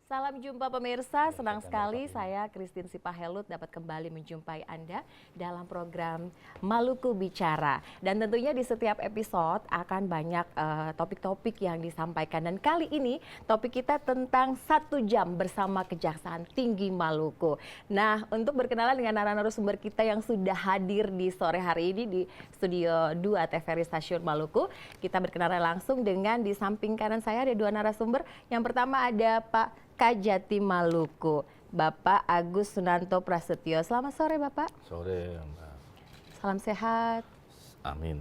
Salam jumpa pemirsa, senang sekali saya Christine Sipahelut dapat kembali menjumpai Anda dalam program Maluku Bicara. Dan tentunya di setiap episode akan banyak topik-topik yang disampaikan. Dan kali ini topik kita tentang 1 jam bersama Kejaksaan Tinggi Maluku. Nah, untuk berkenalan dengan narasumber kita yang sudah hadir di sore hari ini di Studio 2 TVRI Stasiun Maluku, kita berkenalan langsung dengan di samping kanan saya ada 2 narasumber. Yang pertama ada Pak Kajati Maluku, Bapak Agus Sunanto Prasetyo. Selamat sore Bapak. Sore Mbak. Salam sehat. Amin.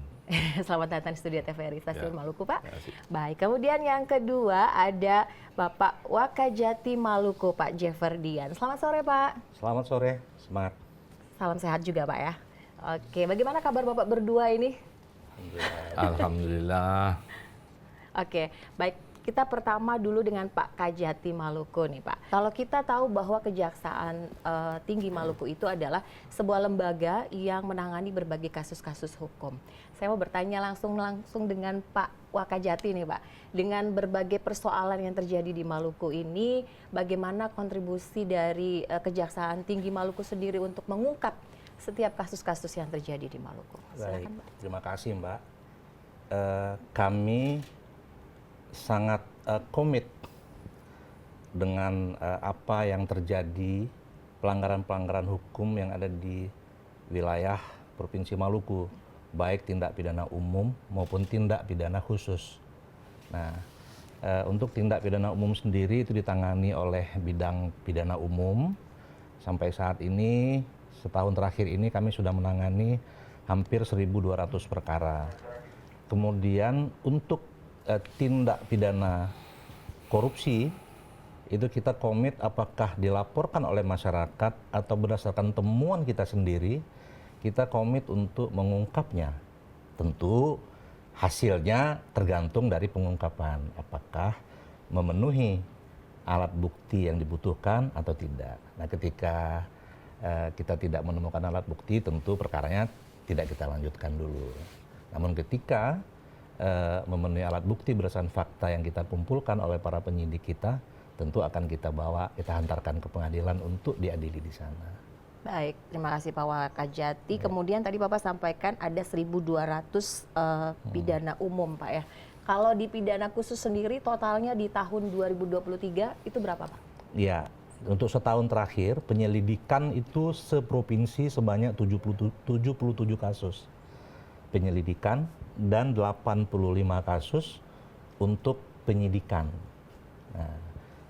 Selamat datang di Studio TVRI Stasiun Maluku Pak. Makasih. Baik, kemudian yang kedua ada Bapak Wakajati Maluku, Pak Jefferdian. Selamat sore Pak. Selamat sore, semangat. Salam sehat juga Pak ya. Oke, bagaimana kabar Bapak berdua ini? Alhamdulillah. Oke, baik. Kita pertama dulu dengan Pak Kajati Maluku nih Pak. Kalau kita tahu bahwa Kejaksaan Tinggi Maluku itu adalah sebuah lembaga yang menangani berbagai kasus-kasus hukum. Saya mau bertanya langsung dengan Pak Wakajati nih Pak. Dengan berbagai persoalan yang terjadi di Maluku ini, bagaimana kontribusi dari Kejaksaan Tinggi Maluku sendiri untuk mengungkap setiap kasus-kasus yang terjadi di Maluku? Baik, Silakan, Pak. terima kasih Mbak. Kami sangat komit dengan apa yang terjadi, pelanggaran-pelanggaran hukum yang ada di wilayah Provinsi Maluku, baik tindak pidana umum maupun tindak pidana khusus. Nah, untuk tindak pidana umum sendiri itu ditangani oleh bidang pidana umum. Sampai saat ini, setahun terakhir ini kami sudah menangani hampir 1.200 perkara. Kemudian untuk tindak pidana korupsi itu kita komit apakah dilaporkan oleh masyarakat atau berdasarkan temuan kita sendiri, kita komit untuk mengungkapnya. Tentu hasilnya tergantung dari pengungkapan, apakah memenuhi alat bukti yang dibutuhkan atau tidak. Nah, ketika kita tidak menemukan alat bukti, tentu perkaranya tidak kita lanjutkan dulu. Namun ketika memenuhi alat bukti berdasarkan fakta yang kita kumpulkan oleh para penyidik kita, tentu akan kita bawa, kita hantarkan ke pengadilan untuk diadili di sana. Baik, terima kasih Pak Wakajati. Kemudian tadi Bapak sampaikan ada 1.200 pidana umum Pak ya. Kalau di pidana khusus sendiri totalnya di tahun 2023 itu berapa Pak? Ya, untuk setahun terakhir penyelidikan itu seprovinsi sebanyak 77 kasus penyelidikan dan 85 kasus untuk penyidikan. Nah,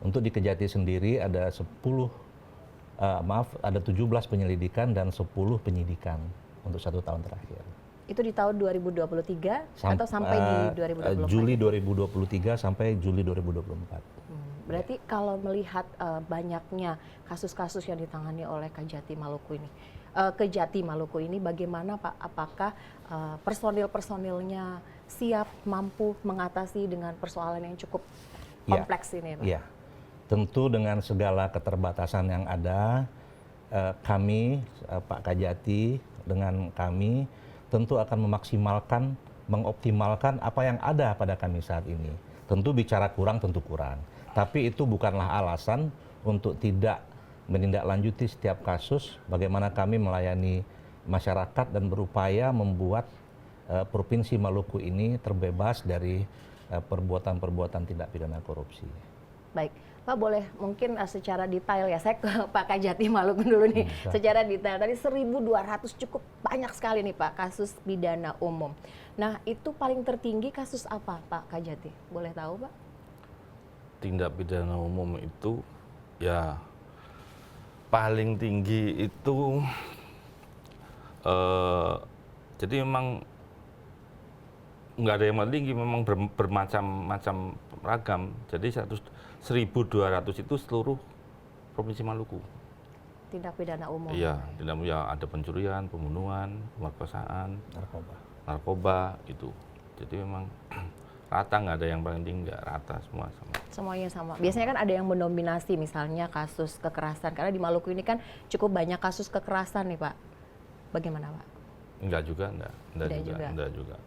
untuk di Kejati sendiri ada 17 penyelidikan dan 10 penyidikan untuk 1 tahun terakhir. Itu di tahun 2023 atau sampai di 2024? Juli 2023 sampai Juli 2024. Berarti kalau melihat banyaknya kasus-kasus yang ditangani oleh Kejati Maluku ini, bagaimana Pak? Apakah personil-personilnya siap mampu mengatasi dengan persoalan yang cukup kompleks ini, Pak? Iya, tentu dengan segala keterbatasan yang ada, kami, Pak Kajati, dengan kami tentu akan memaksimalkan, mengoptimalkan apa yang ada pada kami saat ini. Tentu bicara kurang, tentu kurang. Tapi itu bukanlah alasan untuk tidak menindaklanjuti setiap kasus, bagaimana kami melayani masyarakat dan berupaya membuat Provinsi Maluku ini terbebas dari perbuatan-perbuatan tindak pidana korupsi. Baik, Pak boleh mungkin secara detail ya, saya ke Pak Kajati Maluku dulu nih. Secara detail, tadi 1.200 cukup banyak sekali nih Pak kasus pidana umum. Nah itu paling tertinggi kasus apa Pak Kajati? Boleh tahu Pak? Tindak pidana umum itu ya paling tinggi itu jadi memang nggak ada yang paling tinggi, memang bermacam-macam ragam. Jadi 1.200 itu seluruh Provinsi Maluku. Tindak pidana umum? Iya, ya ada pencurian, pembunuhan, pemerkosaan, narkoba itu. Jadi memang rata, nggak ada yang paling tinggi, nggak rata, semua sama. Semuanya sama. Biasanya kan ada yang mendominasi misalnya kasus kekerasan, karena di Maluku ini kan cukup banyak kasus kekerasan nih Pak. Bagaimana Pak? Enggak juga, enggak juga.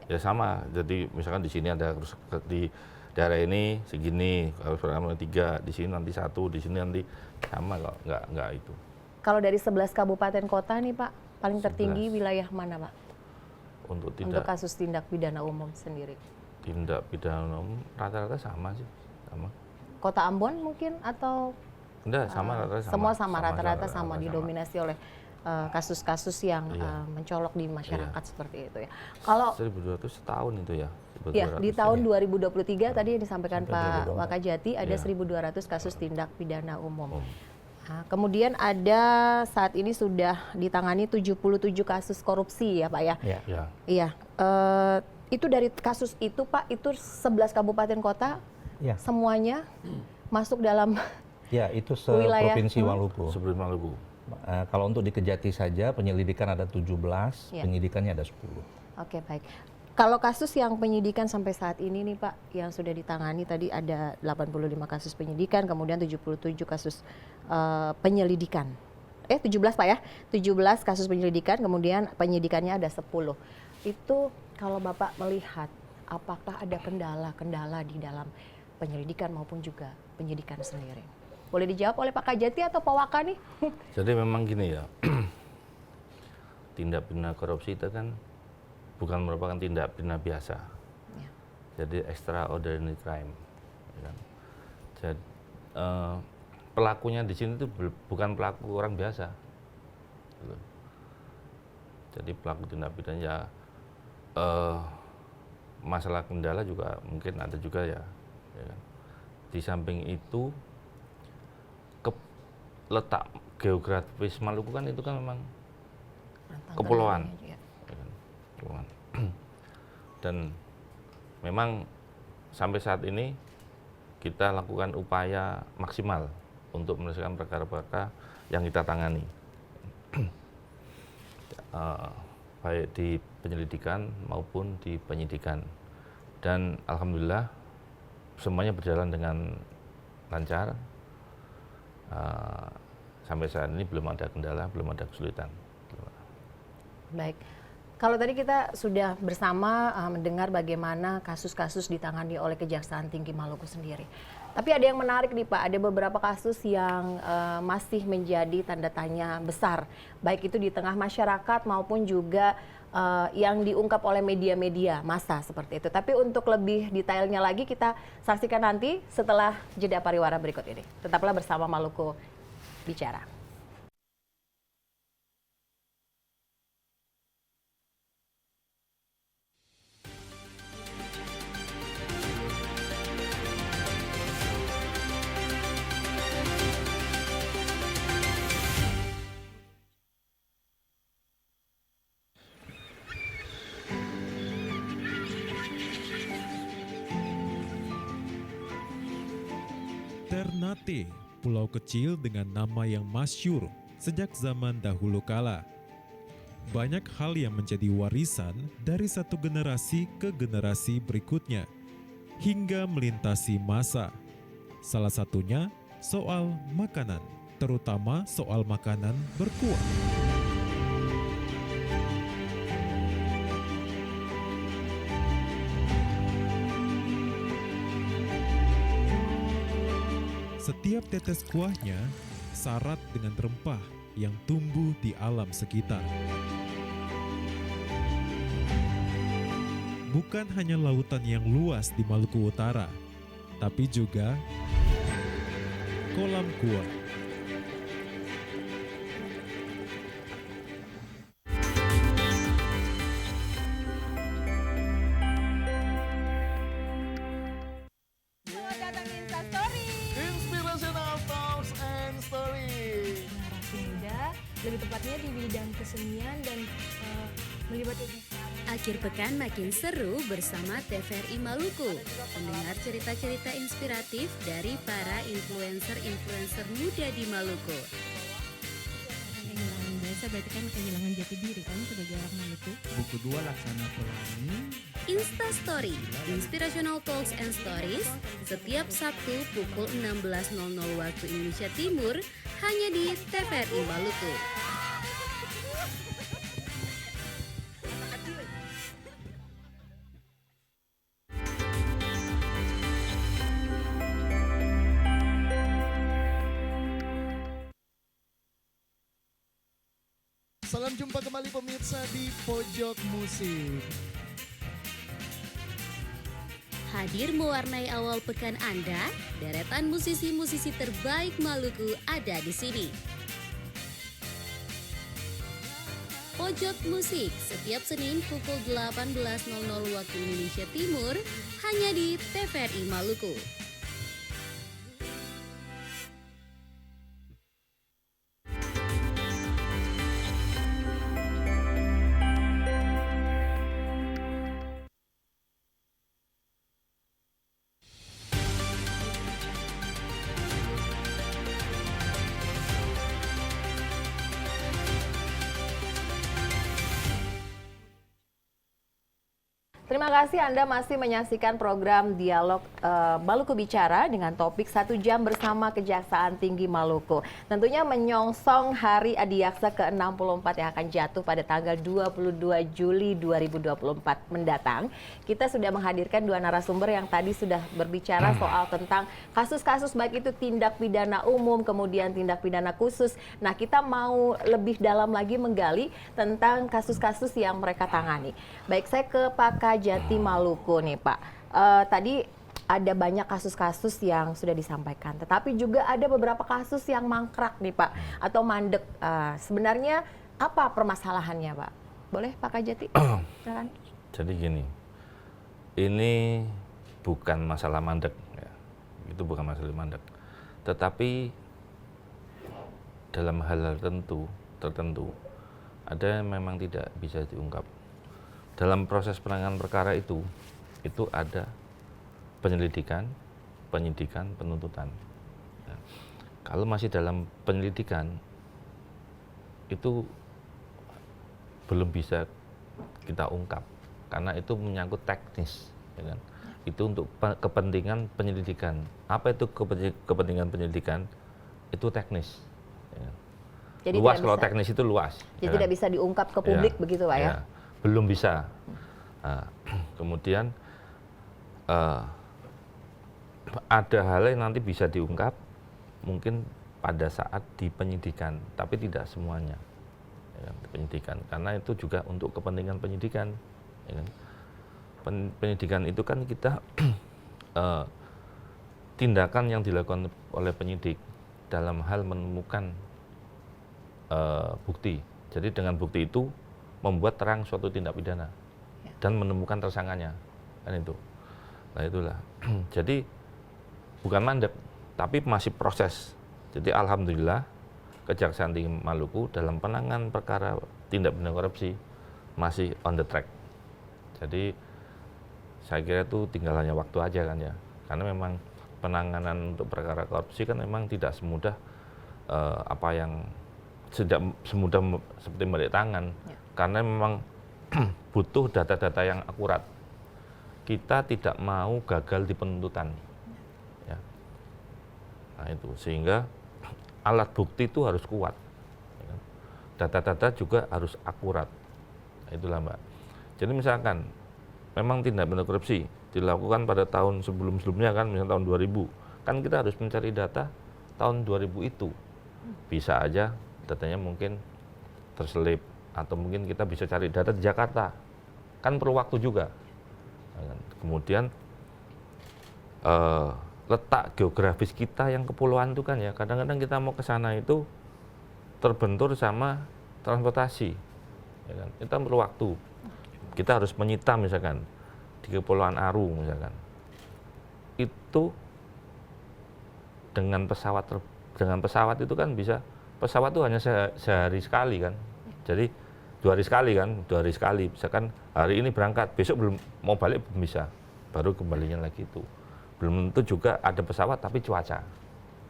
Ya sama, jadi misalkan di sini ada di daerah ini segini, kalau berapa 3, di sini nanti 1, di sini nanti sama kok, nggak itu. Kalau dari 11 kabupaten kota nih Pak, paling 11. tertinggi wilayah mana Pak? Untuk Untuk kasus tindak pidana umum sendiri. tindak pidana umum rata-rata sama sih, sama. Kota Ambon mungkin atau Enggak, sama rata-rata sama. semua sama, rata-rata sama, didominasi oleh kasus-kasus yang Iya. mencolok di masyarakat seperti itu ya. Kalau 1.200 setahun itu ya. ya di 1.200 tahun ya. 2023 tadi yang disampaikan Pak 2024. Wakajati ada Iya. 1.200 kasus tindak pidana umum. Umum. Nah, kemudian ada saat ini sudah ditangani 77 kasus korupsi ya Pak ya. Ya. Ya, Iya. Itu dari kasus itu Pak, itu 11 kabupaten kota Ya. semuanya masuk dalam Ya, itu Wilayah, seprovinsi Maluku. sebelum Maluku. Kalau untuk di Kejati saja penyelidikan ada 17, Ya. penyidikannya ada 10. Oke, baik. Kalau kasus yang penyidikan sampai saat ini nih Pak, yang sudah ditangani tadi ada 85 kasus penyidikan, kemudian 77 kasus penyelidikan. 17 Pak ya, 17 kasus penyelidikan, kemudian penyidikannya ada 10. Itu kalau Bapak melihat, apakah ada kendala-kendala di dalam penyelidikan maupun juga penyidikan sendiri? Boleh dijawab oleh Pak Kajati atau Pak Waka nih? Jadi memang gini ya, tindak pidana korupsi itu kan bukan merupakan tindak pidana biasa. Ya. Jadi extraordinary crime. Ya kan? Jadi, pelakunya di sini itu bukan pelaku orang biasa. Gitu. Jadi pelaku tindak pidana ya masalah kendala juga mungkin ada juga ya. Kan? Di samping itu letak geografis Maluku kan itu kan memang kepulauan. Ya. Ya kan? Kepulauan. Dan memang sampai saat ini kita lakukan upaya maksimal untuk menyelesaikan perkara-perkara yang kita tangani. Baik di penyelidikan maupun di penyidikan. Dan alhamdulillah semuanya berjalan dengan lancar. Sampai saat ini belum ada kendala, belum ada kesulitan. Baik. Kalau tadi kita sudah bersama mendengar bagaimana kasus-kasus ditangani oleh Kejaksaan Tinggi Maluku sendiri. Tapi ada yang menarik nih Pak, ada beberapa kasus yang masih menjadi tanda tanya besar. Baik itu di tengah masyarakat maupun juga yang diungkap oleh media-media massa seperti itu. Tapi untuk lebih detailnya lagi kita saksikan nanti setelah jeda pariwara berikut ini. Tetaplah bersama Maluku Bicara. Ternate, pulau kecil dengan nama yang masyhur sejak zaman dahulu kala. Banyak hal yang menjadi warisan dari satu generasi ke generasi berikutnya, hingga melintasi masa. Salah satunya soal makanan, terutama soal makanan berkuah. Setiap tetes kuahnya syarat dengan rempah yang tumbuh di alam sekitar. Bukan hanya lautan yang luas di Maluku Utara, tapi juga kolam kuah. Selamat datang di Instastory. Inspirational Talks and Stories. Generasi muda, lebih tepatnya di bidang kesenian dan melibatkan Akhir pekan makin seru bersama TVRI Maluku. Mendengar cerita-cerita inspiratif dari para influencer-influencer muda di Maluku. kehilangan desa, berarti kan kehilangan jati diri kan sebagai orang Maluku. Buku 2 Laksana Pelangi. Insta Story, Inspirational Talks and Stories, setiap Sabtu pukul 16.00 waktu Indonesia Timur, hanya di TVRI Maluku. Salam jumpa kembali pemirsa di Pojok Musik. Hadir mewarnai awal pekan Anda, deretan musisi-musisi terbaik Maluku ada di sini. Pojok Musik setiap Senin pukul 18.00 waktu Indonesia Timur hanya di TVRI Maluku. Terima kasih Anda masih menyaksikan program Dialog Maluku Bicara dengan topik 1 jam bersama Kejaksaan Tinggi Maluku. Tentunya menyongsong Hari Adiaksa ke-64 yang akan jatuh pada tanggal 22 Juli 2024 mendatang. Kita sudah menghadirkan 2 narasumber yang tadi sudah berbicara soal tentang kasus-kasus baik itu tindak pidana umum, kemudian tindak pidana khusus. Nah, kita mau lebih dalam lagi menggali tentang kasus-kasus yang mereka tangani. Baik, saya ke Pak Kajati Maluku nih Pak. Tadi ada banyak kasus-kasus yang sudah disampaikan, tetapi juga ada beberapa kasus yang mangkrak nih Pak, atau mandek. Sebenarnya apa permasalahannya Pak? Boleh Pak Kajati? Silakan. Jadi gini, ini bukan masalah mandek, ya. Itu bukan masalah mandek. Tetapi dalam hal tertentu, ada yang memang tidak bisa diungkap. Dalam proses penanganan perkara itu ada penyelidikan, penyidikan, penuntutan. Ya. Kalau masih dalam penyelidikan, itu belum bisa kita ungkap, karena itu menyangkut teknis. Ya kan? Itu untuk kepentingan penyelidikan. Apa itu kepentingan penyelidikan? Itu teknis. Ya. Jadi luas, kalau bisa, teknis itu luas. jadi ya tidak kan? bisa diungkap ke publik begitu Pak ya? Belum bisa. Nah, kemudian ada hal yang nanti bisa diungkap mungkin pada saat di penyidikan, tapi tidak semuanya. Ya, penyidikan, karena itu juga untuk kepentingan penyidikan. Ya kan? Penyidikan itu kan kita tindakan yang dilakukan oleh penyidik dalam hal menemukan bukti. Jadi dengan bukti itu membuat terang suatu tindak pidana dan menemukan tersangkanya, kan itu. Nah itulah. Jadi bukan mandek, tapi masih proses. Jadi alhamdulillah Kejaksaan Tinggi Maluku dalam penanganan perkara tindak pidana korupsi masih on the track. Jadi saya kira itu tinggal hanya waktu aja kan ya. Karena memang penanganan untuk perkara korupsi kan memang tidak semudah semudah seperti balik tangan, karena memang butuh data-data yang akurat. Kita tidak mau gagal di penuntutan, ya. Nah itu, sehingga alat bukti itu harus kuat, ya. Data-data juga harus akurat. Nah, itulah Mbak. Jadi misalkan memang tindak pidana korupsi dilakukan pada tahun sebelum-sebelumnya kan, misalnya tahun 2000, kan kita harus mencari data tahun 2000 itu. Bisa aja datanya mungkin terselip, atau mungkin kita bisa cari data di Jakarta, kan perlu waktu juga. Kemudian letak geografis kita yang kepulauan itu kan ya, kadang-kadang kita mau ke sana itu terbentur sama transportasi, ya kan? Kita perlu waktu. Kita harus menyita misalkan di Kepulauan Aru misalkan, itu dengan pesawat itu kan bisa. Pesawat itu hanya sehari sekali kan, jadi 2 hari sekali kan, 2 hari sekali. Misalkan hari ini berangkat, besok belum mau balik belum bisa, baru kembalinya lagi itu. Belum tentu juga ada pesawat tapi cuaca.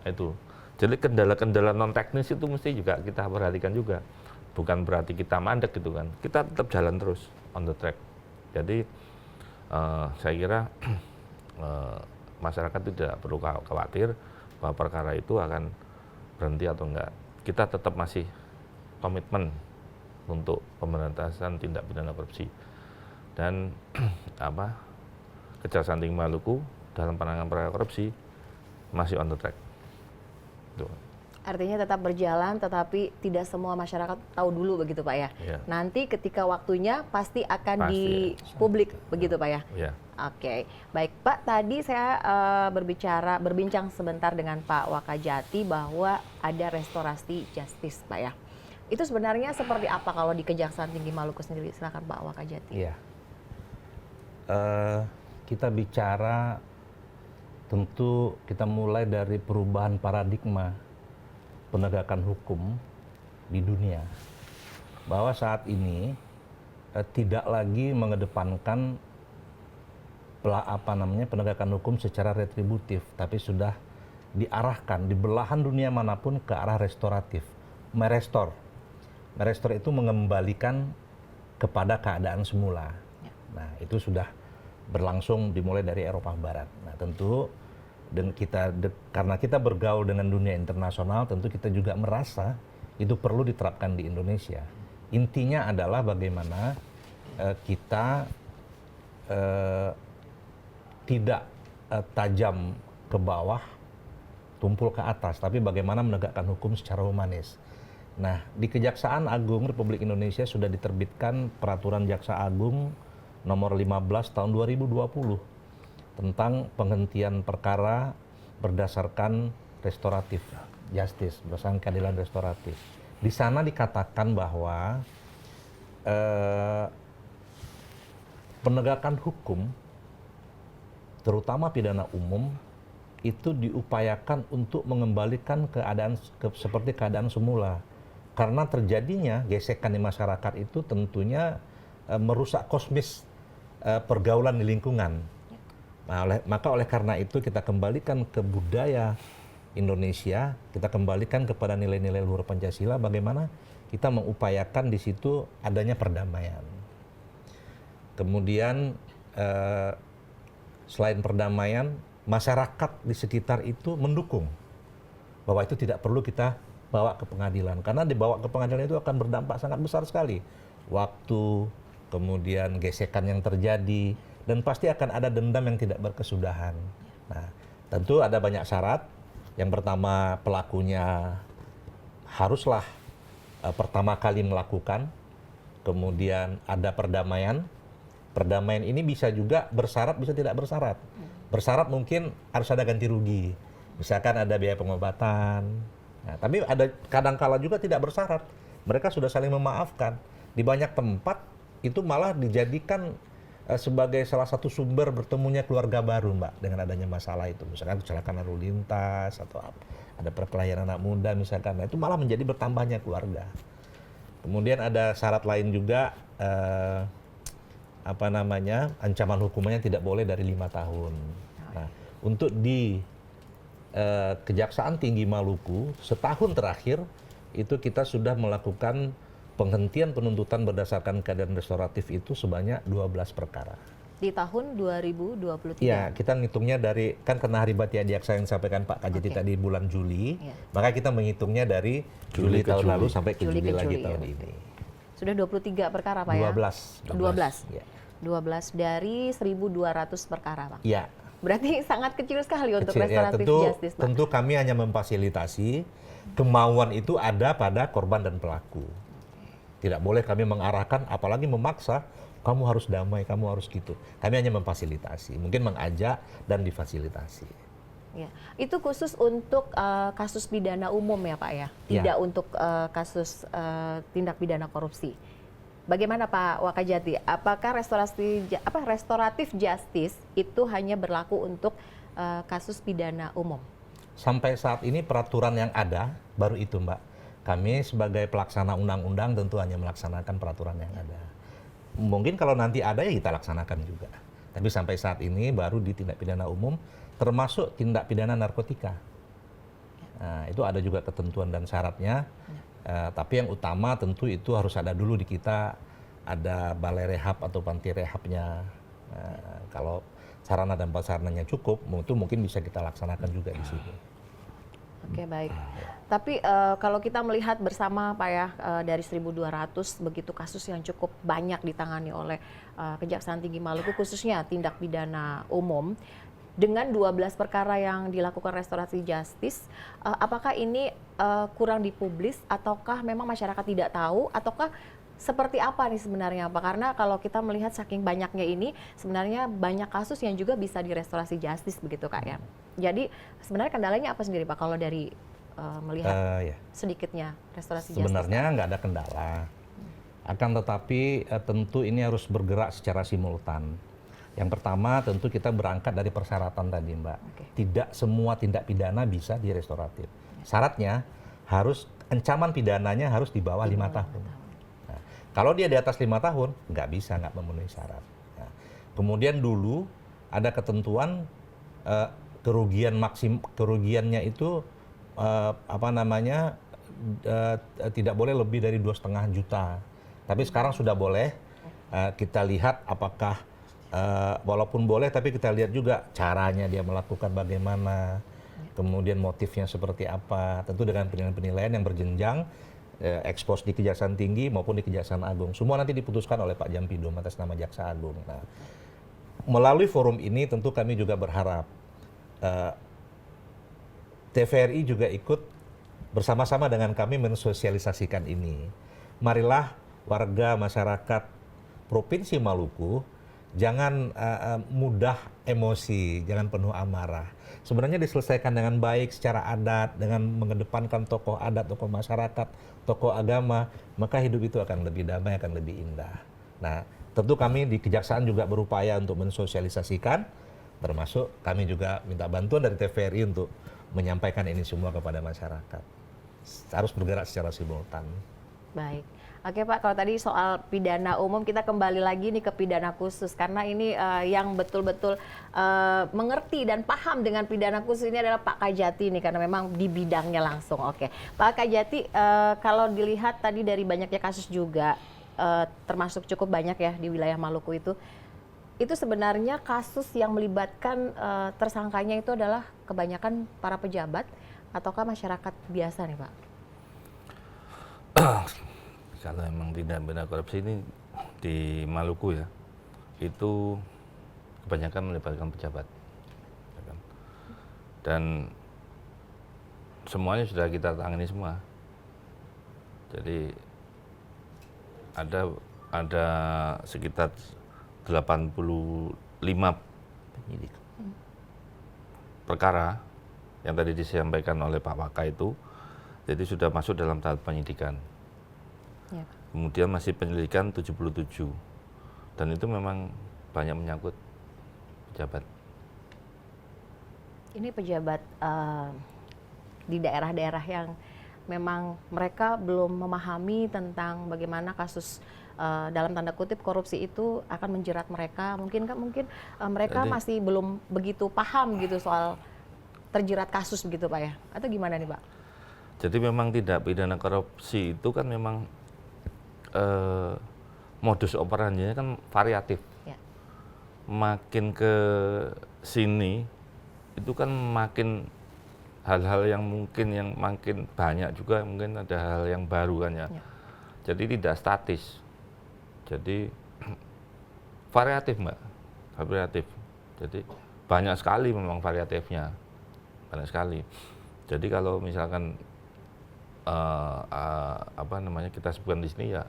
Itu. Jadi kendala-kendala non teknis itu mesti juga kita perhatikan juga. Bukan berarti kita mandek gitu kan. Kita tetap jalan terus on the track. Jadi saya kira masyarakat tidak perlu khawatir bahwa perkara itu akan berhenti atau enggak. Kita tetap masih komitmen untuk pemberantasan tindak pidana korupsi, dan Kejaksaan Tinggi Maluku dalam penanganan perkara korupsi masih on the track. Tuh. Artinya tetap berjalan, tetapi tidak semua masyarakat tahu dulu begitu Pak ya. Iya. Nanti ketika waktunya pasti akan Pasti, di publik begitu Pak ya. Ya. Oke, baik Pak. Tadi saya berbincang sebentar dengan Pak Wakajati bahwa ada restorasi justice Pak ya. Itu sebenarnya seperti apa kalau di Kejaksaan Tinggi Maluku sendiri? Silakan Pak Wakajati. Iya. Kita bicara, tentu kita mulai dari perubahan paradigma penegakan hukum di dunia, bahwa saat ini tidak lagi mengedepankan penegakan hukum secara retributif, tapi sudah diarahkan di belahan dunia manapun ke arah restoratif, merestor itu mengembalikan kepada keadaan semula. Nah, itu sudah berlangsung dimulai dari Eropa Barat. Nah, tentu dan karena kita bergaul dengan dunia internasional, tentu kita juga merasa itu perlu diterapkan di Indonesia. Intinya adalah bagaimana kita tidak tajam ke bawah, tumpul ke atas, tapi bagaimana menegakkan hukum secara humanis. Nah, di Kejaksaan Agung Republik Indonesia sudah diterbitkan Peraturan Jaksa Agung nomor 15 tahun 2020 tentang penghentian perkara berdasarkan restoratif justice, berdasarkan keadilan restoratif. Di sana dikatakan bahwa penegakan hukum, terutama pidana umum, itu diupayakan untuk mengembalikan keadaan seperti keadaan semula. Karena terjadinya gesekan di masyarakat itu tentunya merusak kosmis pergaulan di lingkungan. Nah, maka oleh karena itu kita kembalikan ke budaya Indonesia, kita kembalikan kepada nilai-nilai luhur Pancasila, bagaimana kita mengupayakan di situ adanya perdamaian. Kemudian selain perdamaian, masyarakat di sekitar itu mendukung bahwa itu tidak perlu kita bawa ke pengadilan, karena dibawa ke pengadilan itu akan berdampak sangat besar sekali. Waktu, kemudian gesekan yang terjadi, dan pasti akan ada dendam yang tidak berkesudahan. Nah, tentu ada banyak syarat. Yang pertama, pelakunya haruslah pertama kali melakukan, kemudian ada perdamaian. Perdamaian ini bisa juga bersyarat, bisa tidak bersyarat. Bersyarat mungkin harus ada ganti rugi. Misalkan ada biaya pengobatan. Nah, tapi ada kadangkala juga tidak bersyarat. Mereka sudah saling memaafkan. Di banyak tempat itu malah dijadikan sebagai salah satu sumber bertemunya keluarga baru, Mbak, dengan adanya masalah itu. Misalkan kecelakaan lalu lintas atau ada perkelahian anak muda misalkan. Nah, itu malah menjadi bertambahnya keluarga. Kemudian ada syarat lain juga, ancaman hukumannya tidak boleh dari 5 tahun. Nah, untuk di Kejaksaan Tinggi Maluku setahun terakhir itu kita sudah melakukan penghentian penuntutan berdasarkan keadaan restoratif itu sebanyak 12 perkara. Di tahun 2023? Ya, kita ngitungnya dari, kan karena Hari Bati Adiaksa yang disampaikan Pak Kajati tadi bulan Juli, maka kita menghitungnya dari Juli tahun lalu sampai ke Juli lagi tahun ini. Sudah 23 perkara Pak ya? 12. Ya. 12 dari 1.200 perkara Pak? Iya. Berarti sangat kecil sekali untuk Kecil, restoratif justice Pak? Tentu kami hanya memfasilitasi, kemauan itu ada pada korban dan pelaku. Tidak boleh kami mengarahkan, apalagi memaksa, kamu harus damai, kamu harus gitu. Kami hanya memfasilitasi, mungkin mengajak dan difasilitasi. Ya. Itu khusus untuk kasus pidana umum ya Pak ya? Tidak untuk kasus tindak pidana korupsi. Bagaimana Pak Wakajati? Apakah restoratif justice itu hanya berlaku untuk kasus pidana umum? Sampai saat ini peraturan yang ada baru itu, Mbak. Kami sebagai pelaksana undang-undang tentu hanya melaksanakan peraturan yang ada. Mungkin kalau nanti ada ya kita laksanakan juga. Tapi sampai saat ini baru di tindak pidana umum, termasuk tindak pidana narkotika. Nah, itu ada juga ketentuan dan syaratnya. Tapi yang utama tentu itu harus ada dulu di kita, ada balai rehab atau panti rehabnya. Kalau sarana dan prasarananya cukup, itu mungkin bisa kita laksanakan juga di sini. Oke, baik. Tapi kalau kita melihat bersama Pak ya, dari 1.200 begitu kasus yang cukup banyak ditangani oleh Kejaksaan Tinggi Maluku, khususnya tindak pidana umum, dengan 12 perkara yang dilakukan restorasi justice, apakah ini kurang dipublis ataukah memang masyarakat tidak tahu ataukah seperti apa nih sebenarnya Pak? Karena kalau kita melihat saking banyaknya ini, sebenarnya banyak kasus yang juga bisa direstorasi justice begitu Kak ya. Jadi sebenarnya kendalanya apa sendiri Pak kalau dari melihat sedikitnya restorasi justice? Sebenarnya nggak ada kendala. Akan tetapi tentu ini harus bergerak secara simultan. Yang pertama tentu kita berangkat dari persyaratan tadi Mbak. Tidak semua tindak pidana bisa direstoratif. Syaratnya harus ancaman pidananya harus di bawah 5 tahun. Kalau dia di atas 5 tahun, nggak bisa, nggak memenuhi syarat. Nah, kemudian dulu ada ketentuan kerugiannya itu tidak boleh lebih dari 2,5 juta. Tapi sekarang sudah boleh. Kita lihat apakah walaupun boleh, tapi kita lihat juga caranya dia melakukan bagaimana, kemudian motifnya seperti apa. Tentu dengan penilaian-penilaian yang berjenjang. Ekspos di Kejaksaan Tinggi maupun di Kejaksaan Agung. Semua nanti diputuskan oleh Pak Jampidum atas nama Jaksa Agung. Nah, melalui forum ini tentu kami juga berharap TVRI juga ikut bersama-sama dengan kami mensosialisasikan ini. Marilah warga masyarakat Provinsi Maluku jangan mudah emosi, jangan penuh amarah. Sebenarnya diselesaikan dengan baik secara adat, dengan mengedepankan tokoh adat, tokoh masyarakat, tokoh agama, maka hidup itu akan lebih damai, akan lebih indah. Nah, tentu kami di Kejaksaan juga berupaya untuk mensosialisasikan, termasuk kami juga minta bantuan dari TVRI untuk menyampaikan ini semua kepada masyarakat. Harus bergerak secara simultan. Baik. Oke Pak, kalau tadi soal pidana umum, kita kembali lagi nih ke pidana khusus. Karena ini yang betul-betul mengerti dan paham dengan pidana khusus ini adalah Pak Kajati nih, karena memang di bidangnya langsung. Oke, Pak Kajati, kalau dilihat tadi dari banyaknya kasus juga, termasuk cukup banyak ya di wilayah Maluku itu sebenarnya kasus yang melibatkan tersangkanya itu adalah kebanyakan para pejabat ataukah masyarakat biasa nih Pak? Kalau memang tindak pidana korupsi ini di Maluku ya, itu kebanyakan melibatkan pejabat. Dan semuanya sudah kita tangani semua. Jadi ada sekitar 85 perkara yang tadi disampaikan oleh Pak Waka itu, jadi sudah masuk dalam tahap penyidikan. Ya. Kemudian masih penyelidikan 77, dan itu memang banyak menyangkut pejabat. Ini pejabat di daerah-daerah yang memang mereka belum memahami tentang bagaimana kasus dalam tanda kutip korupsi itu akan menjerat mereka. Mungkin mereka masih belum begitu paham gitu soal terjerat kasus begitu Pak ya? Atau gimana nih Pak? Jadi memang tindak pidana korupsi itu kan memang modus operandinya kan variatif. Ya. Makin ke sini itu kan makin hal-hal yang makin banyak juga, mungkin ada hal yang baru kan ya. Jadi tidak statis. Jadi variatif Mbak, variatif. Jadi banyak sekali memang variatifnya, banyak sekali. Jadi kalau misalkan kita sebutkan di sini ya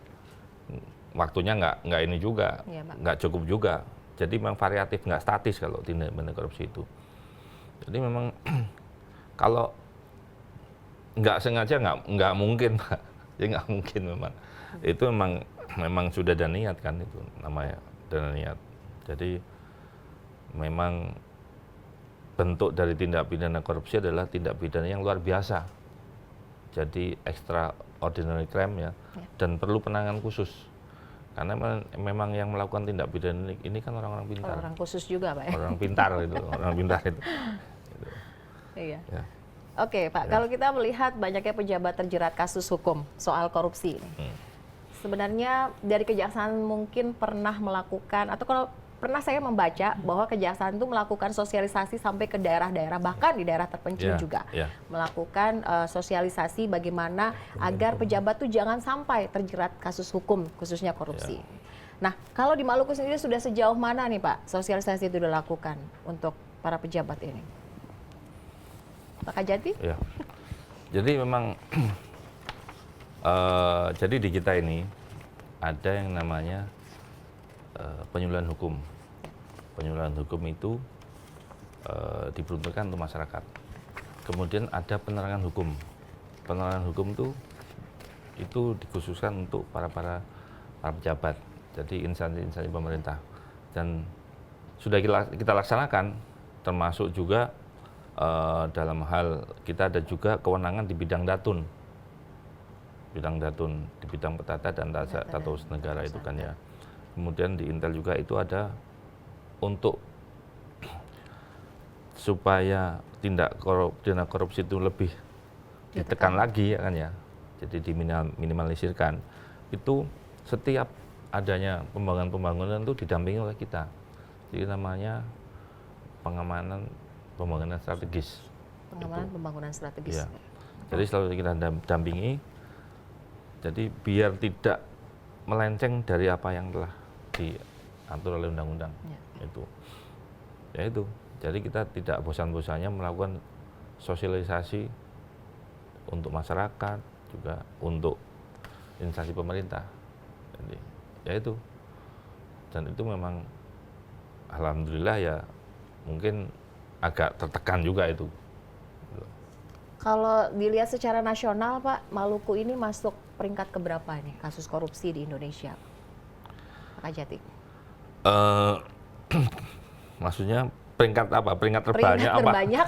waktunya nggak ini juga, nggak cukup juga. Jadi memang variatif, nggak statis kalau tindak pidana korupsi itu. Jadi memang kalau nggak sengaja nggak mungkin Pak, ya nggak mungkin memang. Itu memang sudah ada niat kan, itu namanya ada niat. Jadi memang bentuk dari tindak pidana korupsi adalah tindak pidana yang luar biasa. Jadi extraordinary crime ya, dan perlu penanganan khusus. Karena memang yang melakukan tindak pidana ini kan orang-orang pintar. Orang khusus juga Pak ya? Orang pintar itu, orang pintar itu. Iya. Ya. Oke Pak, kalau kita melihat banyaknya pejabat terjerat kasus hukum soal korupsi ini. Sebenarnya dari Kejaksaan mungkin pernah melakukan, atau kalau pernah saya membaca bahwa Kejaksaan itu melakukan sosialisasi sampai ke daerah-daerah, bahkan di daerah terpencil juga. Melakukan sosialisasi bagaimana agar pejabat itu jangan sampai terjerat kasus hukum, khususnya korupsi. Nah, kalau di Maluku sendiri sudah sejauh mana nih Pak sosialisasi itu dilakukan untuk para pejabat ini? Pak Kajati? Ya. Jadi memang jadi di kita ini ada yang namanya penyuluhan hukum. Penyuluhan hukum itu diperuntukkan untuk masyarakat. Kemudian ada penerangan hukum. Penerangan hukum itu dikhususkan untuk para pejabat, jadi instansi pemerintah. Dan sudah kita laksanakan, termasuk juga dalam hal kita ada juga kewenangan di bidang datun, di bidang petata dan tata usaha negara itu kan ya. Kemudian di Intel juga itu ada untuk supaya tindak korupsi itu lebih ditekan lagi ya kan ya. Jadi diminimalisirkan. Itu setiap adanya pembangunan itu didampingi oleh kita. Jadi namanya pengamanan pembangunan strategis. Pengamanan pembangunan strategis. Ya. Jadi selalu kita dampingi. Jadi biar tidak melenceng dari apa yang telah diatur oleh undang-undang. Itu. Jadi kita tidak bosan-bosannya melakukan sosialisasi untuk masyarakat, juga untuk instansi pemerintah. Jadi, ya itu. Dan itu memang alhamdulillah ya mungkin agak tertekan juga itu. Kalau dilihat secara nasional Pak, Maluku ini masuk peringkat keberapa nih kasus korupsi di Indonesia? Pak Kajati. Maksudnya peringkat apa? Peringkat terbanyak apa? Terbanyak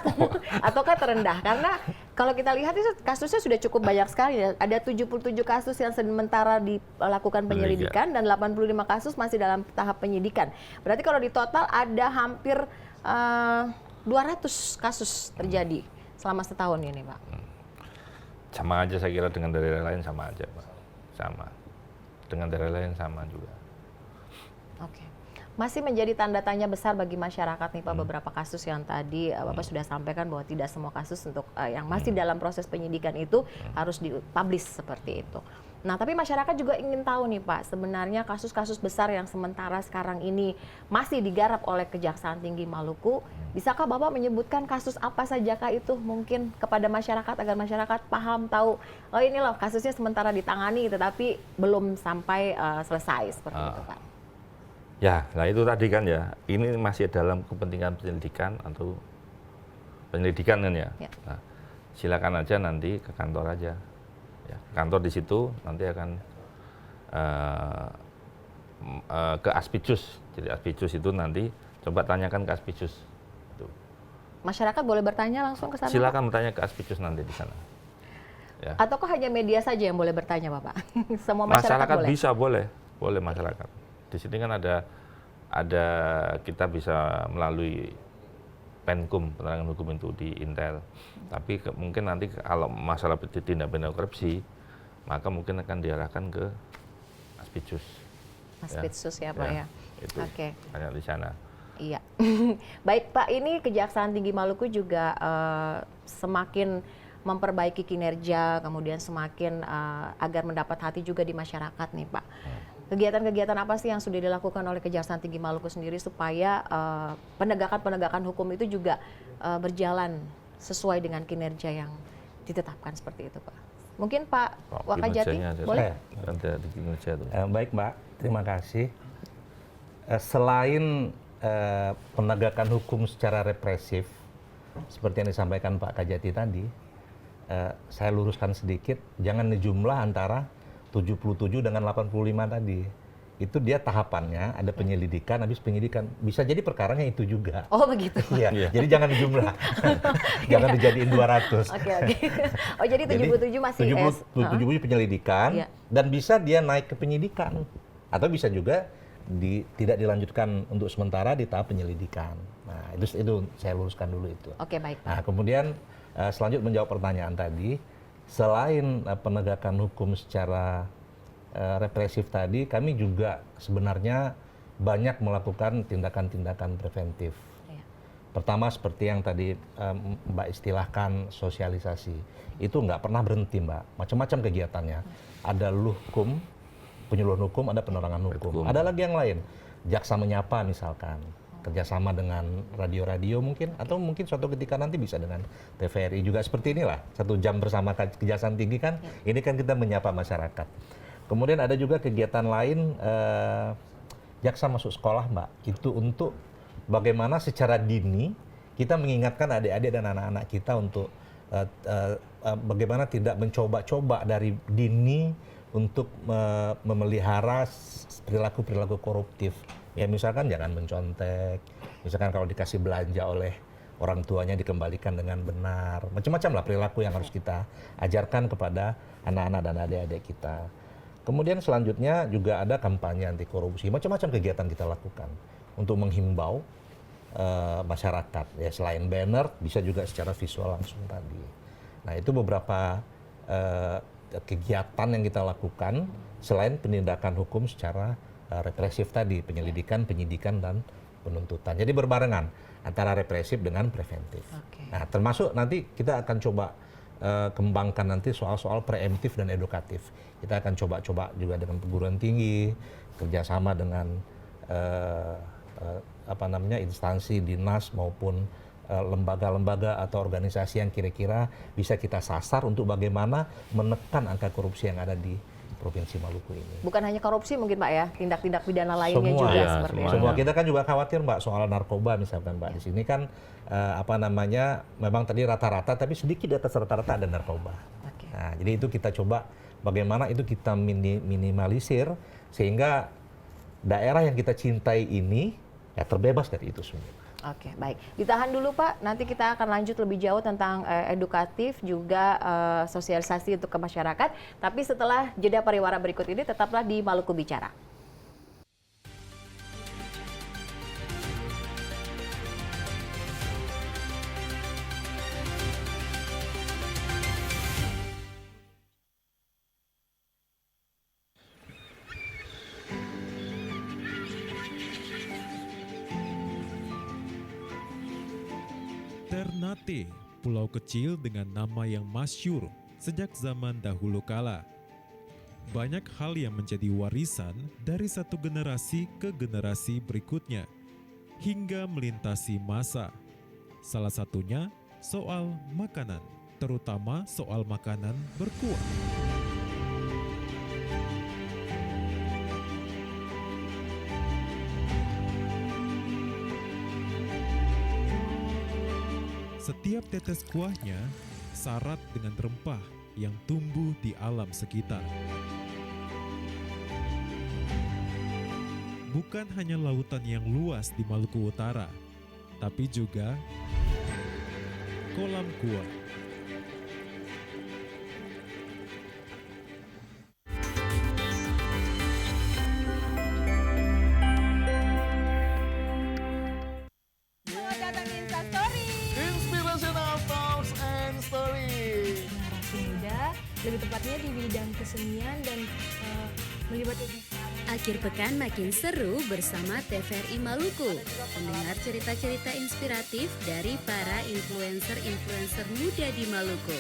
ataukah terendah? Karena kalau kita lihat itu kasusnya sudah cukup banyak sekali ya. Ada 77 kasus yang sementara dilakukan penyelidikan dan 85 kasus masih dalam tahap penyidikan. Berarti kalau di total ada hampir 200 kasus terjadi selama setahun ini, Pak. Sama aja saya kira dengan daerah lain sama aja, Pak. Sama. Dengan daerah lain sama juga. Oke. Masih menjadi tanda tanya besar bagi masyarakat nih Pak, beberapa kasus yang tadi Bapak sudah sampaikan bahwa tidak semua kasus untuk yang masih dalam proses penyidikan itu harus dipublish seperti itu. Nah, tapi masyarakat juga ingin tahu nih Pak, sebenarnya kasus-kasus besar yang sementara sekarang ini masih digarap oleh Kejaksaan Tinggi Maluku, bisakah Bapak menyebutkan kasus apa sajakah itu mungkin kepada masyarakat agar masyarakat paham, tahu, oh ini loh kasusnya sementara ditangani tetapi belum sampai selesai seperti itu Pak. Ya, nah itu tadi kan ya, ini masih dalam kepentingan penyelidikan atau penyelidikan kan ya. Nah, silakan aja nanti ke kantor aja. Ya, kantor di situ nanti akan ke Aspicus. Jadi Aspicus itu nanti coba tanyakan ke Aspicus. Itu. Masyarakat boleh bertanya langsung ke sana? Silakan bertanya ke Aspicus nanti di sana. Ya. Ataukah hanya media saja yang boleh bertanya Bapak? Semua masyarakat boleh? Bisa boleh masyarakat. Di sini kan ada kita bisa melalui Penkum, penerangan hukum itu di Intel. Tapi mungkin nanti kalau masalah tindak pidana korupsi, maka mungkin akan diarahkan ke Aspicus. Aspicus ya Pak ya. Itu hanya di sana. Iya. Baik Pak, ini Kejaksaan Tinggi Maluku juga semakin memperbaiki kinerja, kemudian semakin agar mendapat hati juga di masyarakat nih Pak. Kegiatan-kegiatan apa sih yang sudah dilakukan oleh Kejaksaan Tinggi Maluku sendiri supaya penegakan-penegakan hukum itu juga berjalan sesuai dengan kinerja yang ditetapkan seperti itu Pak? Mungkin Pak Wakajati boleh? Baik Mbak, terima kasih. Selain penegakan hukum secara represif, seperti yang disampaikan Pak Kajati tadi, saya luruskan sedikit, jangan dijumlah antara 77 dengan 85 tadi. Itu dia tahapannya, ada penyelidikan, habis penyidikan. Bisa jadi perkaranya itu juga. Oh begitu? Iya, jadi jangan dijumlah. Jangan dijadiin 200. Oke. Oh jadi 77 masih 77 penyelidikan, dan bisa dia naik ke penyidikan. Atau bisa juga tidak dilanjutkan untuk sementara di tahap penyelidikan. Nah itu saya luruskan dulu itu. Oke, baik. Nah kemudian selanjutnya menjawab pertanyaan tadi, selain penegakan hukum secara represif tadi, kami juga sebenarnya banyak melakukan tindakan-tindakan preventif. Ya. Pertama seperti yang tadi Mbak istilahkan sosialisasi, itu nggak pernah berhenti Mbak, macam-macam kegiatannya. Ada penyuluhan hukum, ada penerangan hukum. Ada lagi yang lain, jaksa menyapa misalkan. kerjasama dengan radio-radio mungkin, atau mungkin suatu ketika nanti bisa dengan TVRI juga seperti inilah, 1 jam bersama Kejaksaan Tinggi kan, ini kan kita menyapa masyarakat. Kemudian ada juga kegiatan lain, jaksa masuk sekolah Mbak, itu untuk bagaimana secara dini kita mengingatkan adik-adik dan anak-anak kita untuk bagaimana tidak mencoba-coba dari dini untuk memelihara perilaku-perilaku koruptif. Ya misalkan jangan mencontek, misalkan kalau dikasih belanja oleh orang tuanya dikembalikan dengan benar. Macam-macam lah perilaku yang harus kita ajarkan kepada anak-anak dan adik-adik kita. Kemudian selanjutnya juga ada kampanye anti korupsi. Macam-macam kegiatan kita lakukan untuk menghimbau masyarakat. Ya selain banner bisa juga secara visual langsung tadi. Nah itu beberapa kegiatan yang kita lakukan selain penindakan hukum secara represif tadi, penyelidikan, penyidikan, dan penuntutan. Jadi berbarengan antara represif dengan preventif. Nah, termasuk nanti kita akan coba kembangkan nanti soal-soal preemptif dan edukatif. Kita akan coba-coba juga dengan perguruan tinggi, kerjasama dengan instansi dinas maupun lembaga-lembaga atau organisasi yang kira-kira bisa kita sasar untuk bagaimana menekan angka korupsi yang ada di Provinsi Maluku ini. Bukan hanya korupsi mungkin Pak ya, tindak-tindak pidana lainnya Semua, juga ya, seperti itu. Semua kita kan juga khawatir Mbak soal narkoba misalkan Mbak. Di sini kan memang tadi rata-rata tapi sedikit di atas rata-rata ada narkoba. Nah, jadi itu kita coba bagaimana itu kita minimalisir sehingga daerah yang kita cintai ini ya terbebas dari itu semua. Oke, baik. Ditahan dulu Pak, nanti kita akan lanjut lebih jauh tentang edukatif juga sosialisasi untuk ke masyarakat. Tapi setelah jeda pariwara berikut ini tetaplah di Maluku Bicara. Ternate, pulau kecil dengan nama yang masyhur sejak zaman dahulu kala. Banyak hal yang menjadi warisan dari satu generasi ke generasi berikutnya, hingga melintasi masa. Salah satunya soal makanan, terutama soal makanan berkuah. Setiap tetes kuahnya syarat dengan rempah yang tumbuh di alam sekitar. Bukan hanya lautan yang luas di Maluku Utara, tapi juga kolam kuah. Selamat datang di Instastory. Inspirational Talks and Stories. Generasi muda, lebih tepatnya di bidang kesenian dan melibatkan Akhir pekan makin seru bersama TVRI Maluku. Mendengar cerita-cerita inspiratif dari para influencer-influencer muda di Maluku.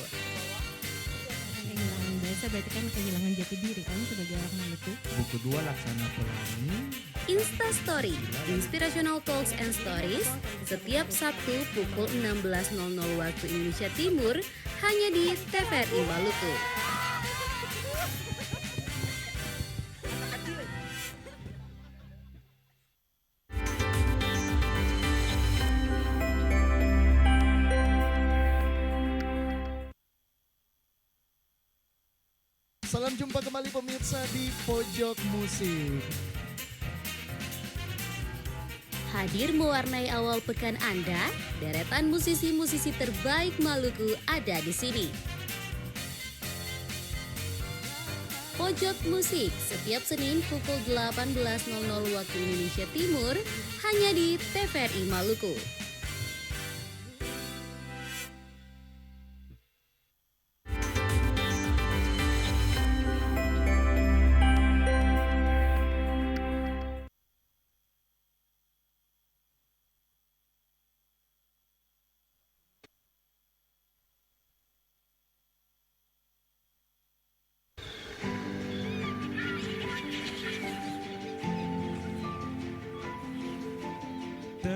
Kehilangan desa berarti kan kehilangan jati diri kan sebagai orang Maluku. Buku 2 Laksana Pelangi. Instastory, Inspirational Talks and Stories, setiap Sabtu pukul 16.00 waktu Indonesia Timur, hanya di TVRI Maluku. Salam jumpa kembali pemirsa di Pojok Musik. Hadir mewarnai awal pekan Anda, deretan musisi-musisi terbaik Maluku ada di sini. Pojok Musik setiap Senin pukul 18.00 waktu Indonesia Timur hanya di TVRI Maluku.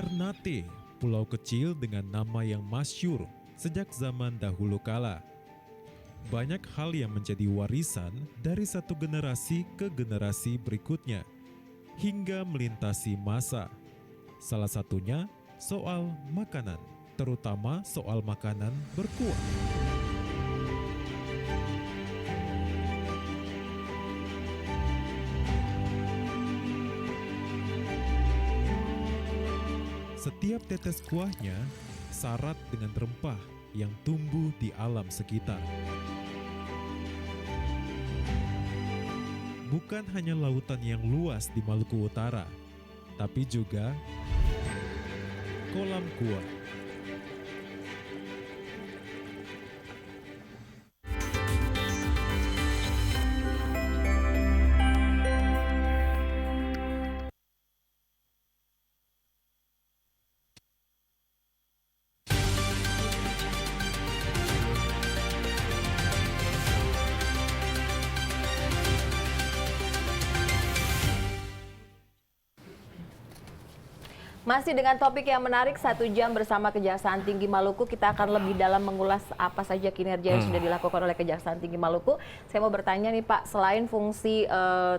Ternate, pulau kecil dengan nama yang masyhur sejak zaman dahulu kala. Banyak hal yang menjadi warisan dari satu generasi ke generasi berikutnya, hingga melintasi masa. Salah satunya soal makanan, terutama soal makanan berkuah. Setiap tetes kuahnya syarat dengan rempah yang tumbuh di alam sekitar. Bukan hanya lautan yang luas di Maluku Utara, tapi juga kolam kuah. Masih dengan topik yang menarik, 1 jam bersama Kejaksaan Tinggi Maluku. Kita akan lebih dalam mengulas apa saja kinerja yang sudah dilakukan oleh Kejaksaan Tinggi Maluku. Saya mau bertanya nih Pak, selain fungsi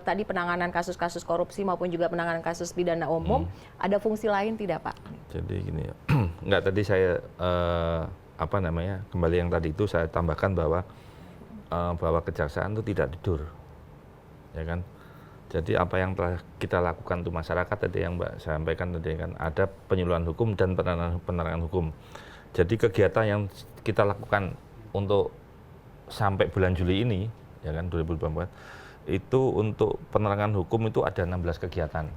tadi penanganan kasus-kasus korupsi maupun juga penanganan kasus pidana umum, ada fungsi lain tidak Pak? Jadi gini ya, enggak, tadi saya kembali yang tadi itu saya tambahkan bahwa kejaksaan itu tidak tidur, ya kan? Jadi apa yang telah kita lakukan untuk masyarakat tadi yang Mbak sampaikan tadi kan, ada penyuluhan hukum dan penerangan hukum. Jadi kegiatan yang kita lakukan untuk sampai bulan Juli ini, ya kan 2024, itu untuk penerangan hukum itu ada 16 kegiatan,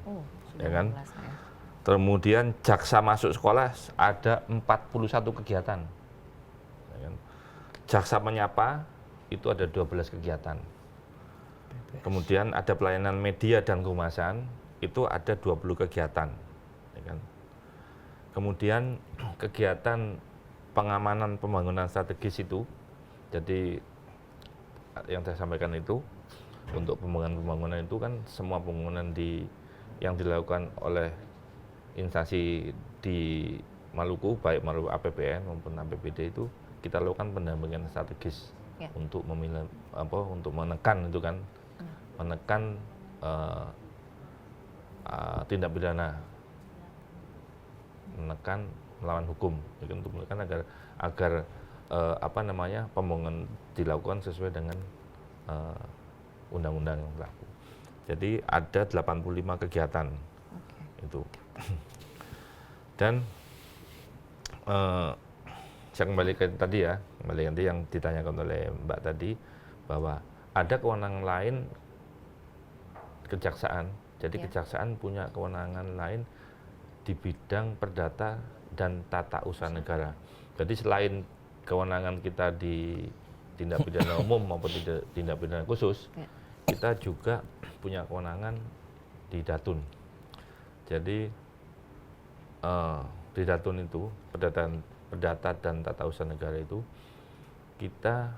ya kan. Kemudian jaksa masuk sekolah ada 41 kegiatan, ya kan? Jaksa menyapa itu ada 12 kegiatan. Kemudian ada pelayanan media dan kehumasan, itu ada 20 kegiatan. Ya kan? Kemudian kegiatan pengamanan pembangunan strategis itu, jadi yang saya sampaikan itu, untuk pembangunan itu kan semua pembangunan yang dilakukan oleh instansi di Maluku, baik Maluku APBN maupun APBD itu, kita lakukan pendampingan strategis untuk untuk menekan itu kan, menekan tindak pidana, menekan melawan hukum, jadi untuk menekan agar pembangunan dilakukan sesuai dengan undang-undang yang berlaku. Jadi ada 85 kegiatan itu. Dan saya kembali ke tadi ya, yang ditanyakan oleh Mbak tadi, bahwa ada kewenangan lain kejaksaan. Jadi kejaksaan punya kewenangan lain di bidang perdata dan tata usaha negara. Jadi selain kewenangan kita di tindak pidana umum maupun tindak pidana khusus, kita juga punya kewenangan di Datun. Jadi di Datun itu, perdata dan tata usaha negara itu, kita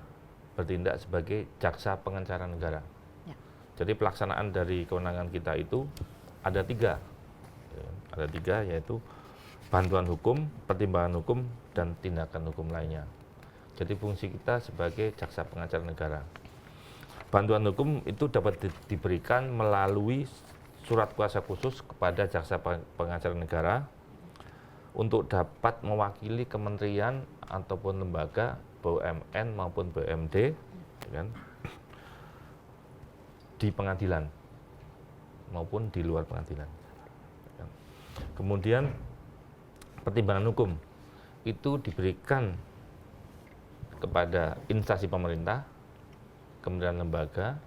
bertindak sebagai jaksa pengencara negara. Jadi pelaksanaan dari kewenangan kita itu ada 3. Ada 3, yaitu bantuan hukum, pertimbangan hukum, dan tindakan hukum lainnya. Jadi fungsi kita sebagai jaksa pengacara negara. Bantuan hukum itu dapat diberikan melalui surat kuasa khusus kepada jaksa pengacara negara untuk dapat mewakili kementerian ataupun lembaga, BUMN maupun BUMD, kan, di pengadilan maupun di luar pengadilan. Kemudian pertimbangan hukum itu diberikan kepada instansi pemerintah, kementerian lembaga,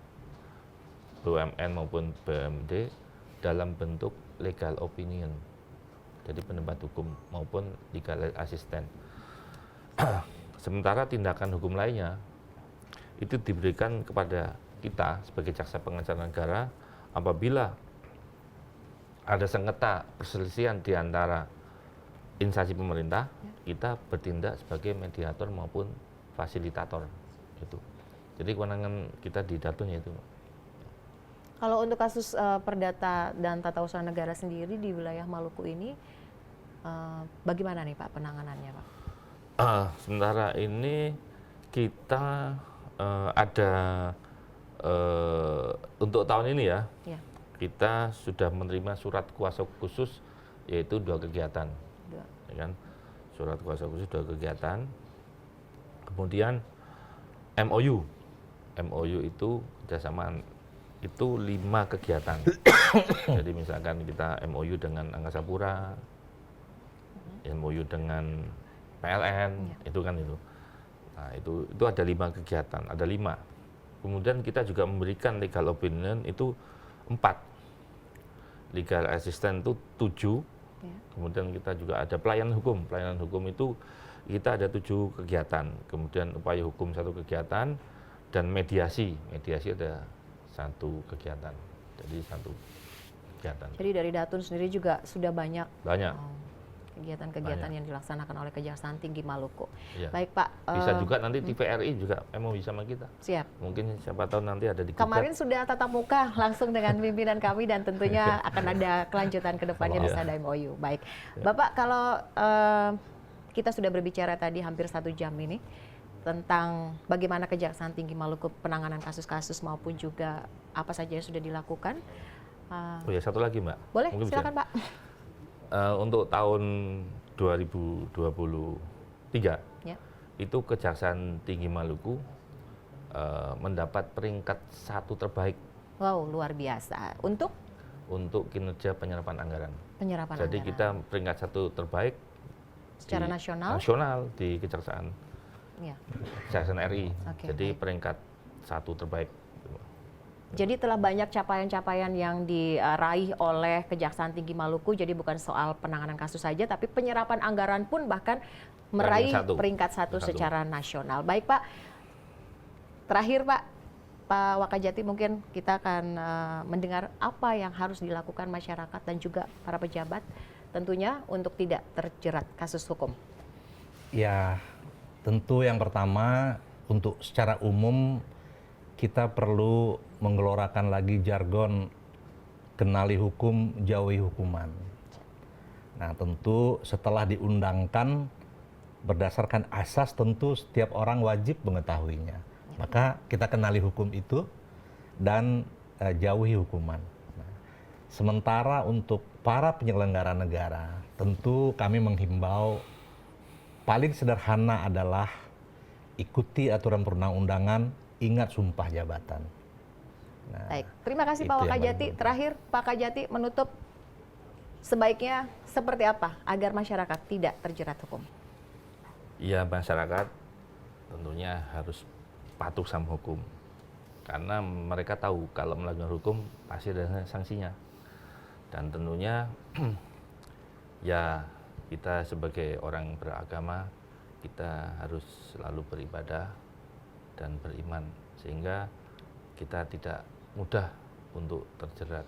BUMN maupun BUMD dalam bentuk legal opinion, jadi pendapat hukum maupun legal assistant. Sementara tindakan hukum lainnya itu diberikan kepada kita sebagai jaksa pengacara negara apabila ada sengketa perselisihan di antara instansi pemerintah, kita bertindak sebagai mediator maupun fasilitator itu. Jadi kewenangan kita di Datun itu. Kalau untuk kasus perdata dan tata usaha negara sendiri di wilayah Maluku ini, Bagaimana nih Pak penanganannya Pak? Sementara ini kita ada untuk tahun ini ya, kita sudah menerima surat kuasa khusus yaitu 2 kegiatan, ya kan? Surat kuasa khusus 2 kegiatan. Kemudian MOU itu kerjasama itu 5 kegiatan. Jadi misalkan kita MOU dengan Angkasa Pura, MOU dengan PLN, itu kan itu. Nah, itu ada 5 kegiatan, ada 5. Kemudian kita juga memberikan legal opinion itu 4. Legal assistant itu 7. Kemudian kita juga ada pelayanan hukum. Pelayanan hukum itu kita ada 7 kegiatan. Kemudian upaya hukum 1 kegiatan dan mediasi. Mediasi ada 1 kegiatan. Jadi 1 kegiatan. Jadi dari Datun sendiri juga sudah banyak. Banyak. Kegiatan-kegiatan yang dilaksanakan oleh Kejaksaan Tinggi Maluku. Ya. Baik Pak. Bisa juga nanti TVRI juga MOU sama kita. Siap. Mungkin siapa tahu nanti ada di Kemarin sudah tatap muka langsung dengan pimpinan kami dan tentunya akan ada kelanjutan ke depannya bisa ada MOU. Baik. Bapak kalau kita sudah berbicara tadi hampir 1 jam ini tentang bagaimana Kejaksaan Tinggi Maluku penanganan kasus-kasus maupun juga apa saja yang sudah dilakukan. Oh ya, satu lagi Mbak. Boleh, mungkin silakan bisa. Pak. Untuk tahun 2023 itu Kejaksaan Tinggi Maluku mendapat peringkat 1 terbaik. Wow, luar biasa. Untuk kinerja penyerapan anggaran. anggaran. Jadi kita peringkat 1 terbaik secara nasional di Kejaksaan. Kejaksaan RI. Jadi peringkat 1 terbaik. Jadi telah banyak capaian-capaian yang diraih oleh Kejaksaan Tinggi Maluku, jadi bukan soal penanganan kasus saja, tapi penyerapan anggaran pun bahkan meraih peringkat 1 secara nasional. Baik Pak, terakhir Pak Wakajati, mungkin kita akan mendengar apa yang harus dilakukan masyarakat dan juga para pejabat tentunya untuk tidak terjerat kasus hukum. Ya, tentu yang pertama untuk secara umum kita perlu menggelorakan lagi jargon kenali hukum, jauhi hukuman. Nah, tentu setelah diundangkan berdasarkan asas tentu setiap orang wajib mengetahuinya. Maka kita kenali hukum itu dan jauhi hukuman. Nah, sementara untuk para penyelenggara negara, tentu kami menghimbau paling sederhana adalah ikuti aturan perundang-undangan, ingat sumpah jabatan. Nah, baik, terima kasih Pak Wakajati. Terakhir Pak Kajati menutup, sebaiknya seperti apa agar masyarakat tidak terjerat hukum? Ya, masyarakat tentunya harus patuh sama hukum. Karena mereka tahu kalau melanggar hukum pasti ada sanksinya. Dan tentunya ya kita sebagai orang beragama, kita harus selalu beribadah dan beriman sehingga kita tidak mudah untuk terjerat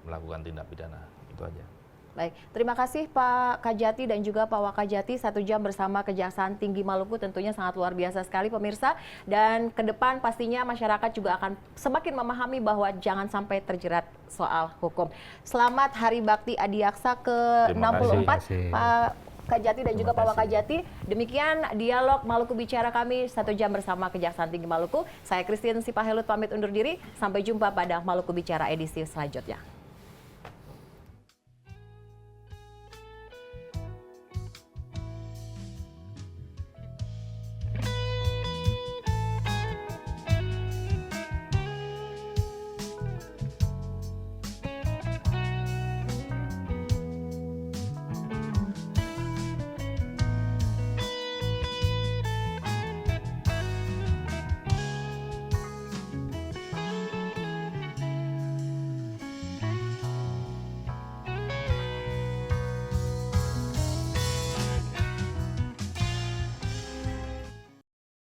melakukan tindak pidana. Itu aja. Baik, terima kasih Pak Kajati dan juga Pak Wakajati. 1 jam bersama Kejaksaan Tinggi Maluku tentunya sangat luar biasa sekali pemirsa. Dan ke depan pastinya masyarakat juga akan semakin memahami bahwa jangan sampai terjerat soal hukum. Selamat Hari Bakti Adiaksa ke-64 Pak Kajati dan juga Pak Wakajati. Demikian dialog Maluku Bicara kami 1 jam bersama Kejaksaan Tinggi Maluku. Saya Christine Sipahelut pamit undur diri. Sampai jumpa pada Maluku Bicara edisi selanjutnya.